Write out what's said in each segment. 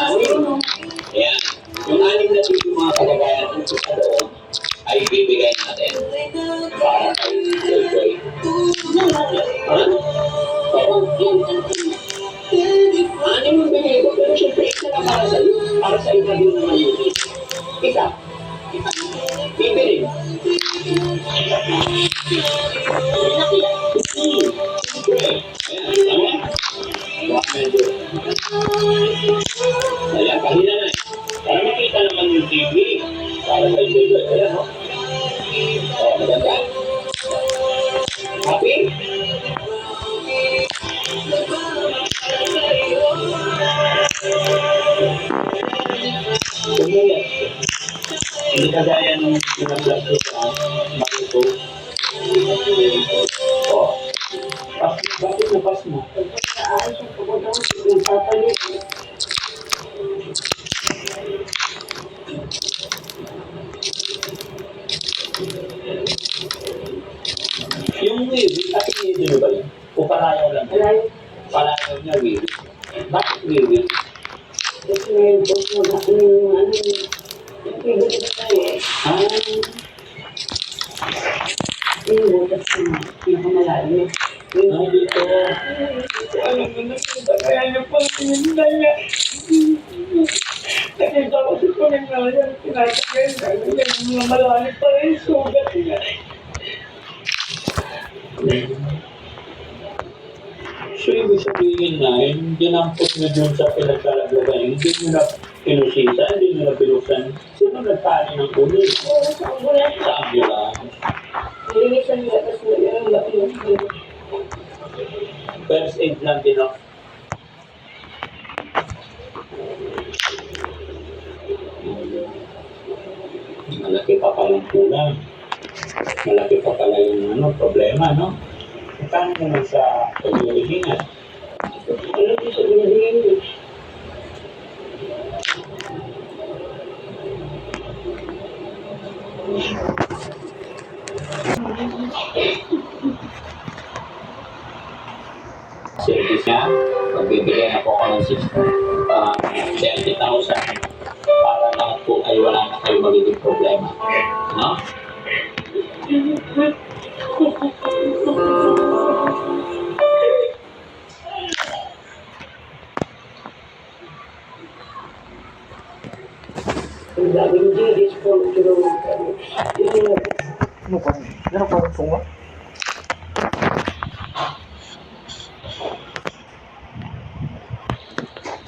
O yun, ayan. Yung 6 na mga kagagayan ng sa doon ay bibigay natin para kay Joy. Ha? Oo, yun. 6 yung bigay ko, pero syempre isa na para sa'yo. Para sa'yo na din naman yun. Isa. Bibili. Siyempre. Ayan, tama? Baka medyo. Ayan, kahina na eh. Para makita naman yung TV. Para kay Joy. Ayan, no? Oh, maganda. Happy? Kumuya. Hindi kagaya nung pinag-vlog ko sa Makuto. Oh, bakit napas mo? Yung wiwi, at hindi nyo ba yun? O palayaw lang? Palayaw niya wiwi. Bakit wiwi? Kasi ngayon po, yung favorite ko eh. Yung butas na pinakamalalim. Dito. Ano mo na kita, kaya niyo pang tinda niya. Nakita ko sa panaglayan, tinatagay na yung mga malalim pa rin sugat niya. So, ibig sabihin na, yung dinampot nyo dun sa pinagkalaglagan, hindi nyo na pinusisa, hindi nyo na pinuksan. Sino nagtali ng ulo? Oo, sa ambulance. Sa ambulance. Linisan niya, tapos nagyan ang laki ng ulo. First aid lang din ako. Malaki pa palang kulang. Malaki pa pala yung problema, no? Kano naman sa pag-iihingan? Ano po sa binigyan niya? Service niya, magbibigay na po ako ng 70,000 para lahat po ay wala na kayo magiging problema. No? Ang daming dilis po, pero Ano pa ang sungo?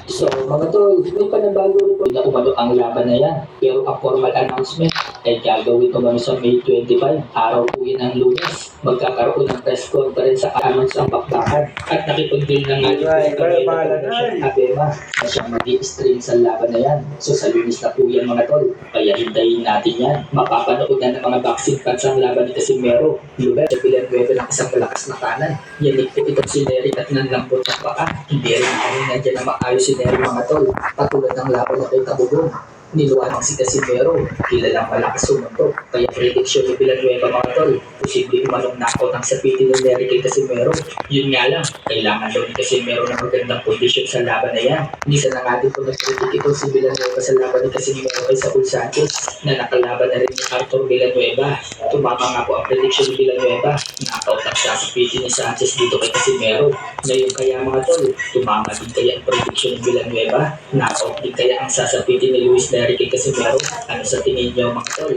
So, mga tol, may panabago rin na umano ang laban na yan. Pero ang formal announcement ay gagawin umano sa May 25, araw po yan ng Lunes. Magkakaroon ng press conference sa announce ang bakbakan. At nakipag-deal na nga din po ang Abema na siyang mag-i-stream sa laban na yan. So sa Lunes na po yan mga tol, kaya hintayin natin yan. Mapapanood na ng mga boxing fans ang laban ni Casimero. Lugar sa Villanueva ng isang malakas na kanan. Yanig po itong si Derek at nanlambot ng paa. Hindi rin kanina dyan na maayos si Derek mga tol. Patulad ng laban na kay Tabugong. Niluwanag si Casimero, kilalang malakas sumuntok. Kaya prediction ni Villanueva mga tol, posible umanong knockout ang sapitin ng Derek kay Casimero. Yun nga lang, kailangan daw ni Casimero ng magandang kondisyon sa laban na yan. Minsan na nga din po nag-predict ito si Villanueva sa laban ni Casimero kay Saul Sanchez na nakalaban na rin ni Arthur Villanueva. Tumama nga po ang prediction ni Villanueva, knockout ang sasapitin ni Sanchez dito kay Casimero. Ngayon kaya mga tol, tumama din kaya ang prediction ni Villanueva, knockout din kaya ang sasapitin ni Luis Derek kay Casimero. Ano sa tingin niyo mga tol?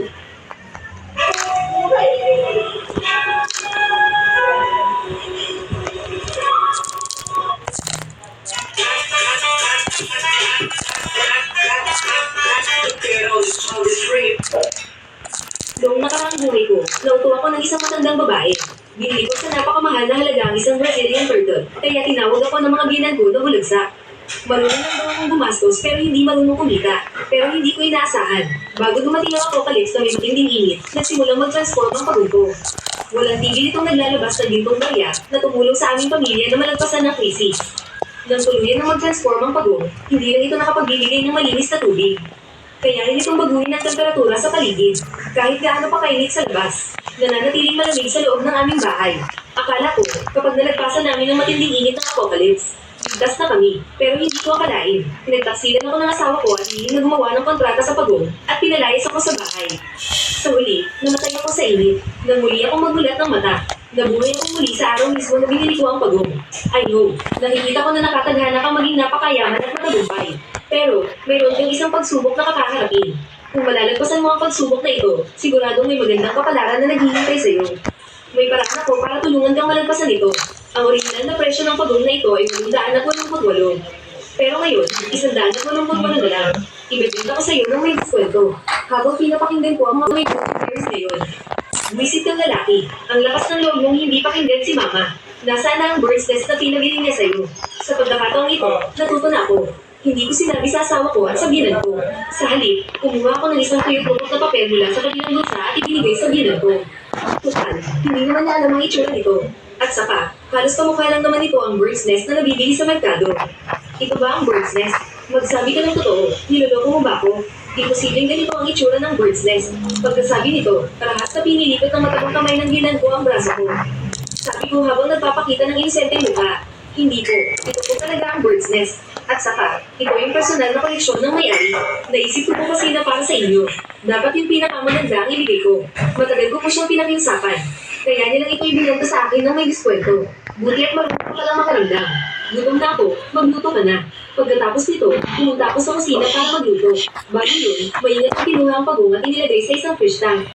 Noong nakaraang buhay ko, nauto ako ng isang matandang babae. Binili ko sa napakamahal na halaga ang isang Brazilian turtle, kaya tinawag ako ng mga binan ko na bulagsak. Marunong lang daw akong gumastos pero hindi marunong kumita. Pero hindi ko inaasahan. Bago dumating ang apocalypse na may matinding init, nagsimulang mag-transform ang pagungko. Walang tigil itong naglalabas ng gintong barya na tumulong sa aming pamilya na malagpasan ng krisis. Nang tuluyan na mag-transform ang pagong, hindi lang ito nakapagbibigay ng malinis na tubig. Kaya rin itong baguhin ang temperatura sa paligid. Kahit gaano pa kainit sa labas, nananatiling malamig sa loob ng aming bahay. Akala ko, kapag nalagpasan namin ng matinding init ng apocalypse, Ligtas na kami, pero hindi ko akalain. Pinagtaksilan ako ng asawa ko at hiling na gumawa ng kontrata sa pagong at pinalayas ako sa bahay. Sa huli, namatay ako sa init. Nang muli akong magulat ng mata. Nabuhay ako muli sa araw mismo na binili ko ang pagong. I know, nakikita ko na nakatadhana kang maging napakayaman at matagumpay. Pero, mayroon kang isang pagsubok na kakaharapin. Kung malalagpasan mo ang pagsubok na ito, siguradong may magandang kapalaran na naghihintay sa'yo. May paraan ako para tulungan kang malagpasan ito. Ang original na presyo ng pagong na ito ay 888. Pero ngayon, 188 na lang. Ibibigay ko sa iyo ng may diskwento. Habang pinapakinggan ko ang mga may good ngayon. Visit kang lalaki. Ang lakas ng loob mong hindi pakinggan si mama. Nasaan na ang bird's nest na pinabili niya sa iyo? Sa pagkakataong ito, natuto na ako. Hindi ko sinabi sa asawa ko at sa binan ko. Sa halip, kumuha ako ng isang tuyot-tuyot na papel mula sa kabilang bulsa at ibinigay sa binan ko. Tutal, hindi naman niya alam ang itsura nito. At saka, halos kamukha lang naman ito ang bird's nest na nabibili sa merkado. Ito ba ang bird's nest? Magsabi ka ng totoo, niloloko mo ba ako? Imposibleng ganito ang itsura ng bird's nest. Pagkasabi nito, parahas na pinilipit ng matapang kamay ng binan ko ang braso ko. Sabi ko habang nagpapakita ng inosenteng mukha. Hindi po, ito po talaga ang bird's nest. At saka, ito yung personal na koleksyon ng may-ari. Naisip ko po kasi na para sa inyo. Dapat yung pinakamaganda ang ibigay ko. Matagal ko po siyang pinakiusapan. Kaya nilang ito ibinenta sa akin ng may diskwento. Buti at marunong ka lang makaramdam. Gutom na ako, magluto ka na. Pagkatapos nito, pumunta ako sa kusina para magluto. Bago yun, maingat ko kinuha ang pagong at inilagay sa isang fish tank.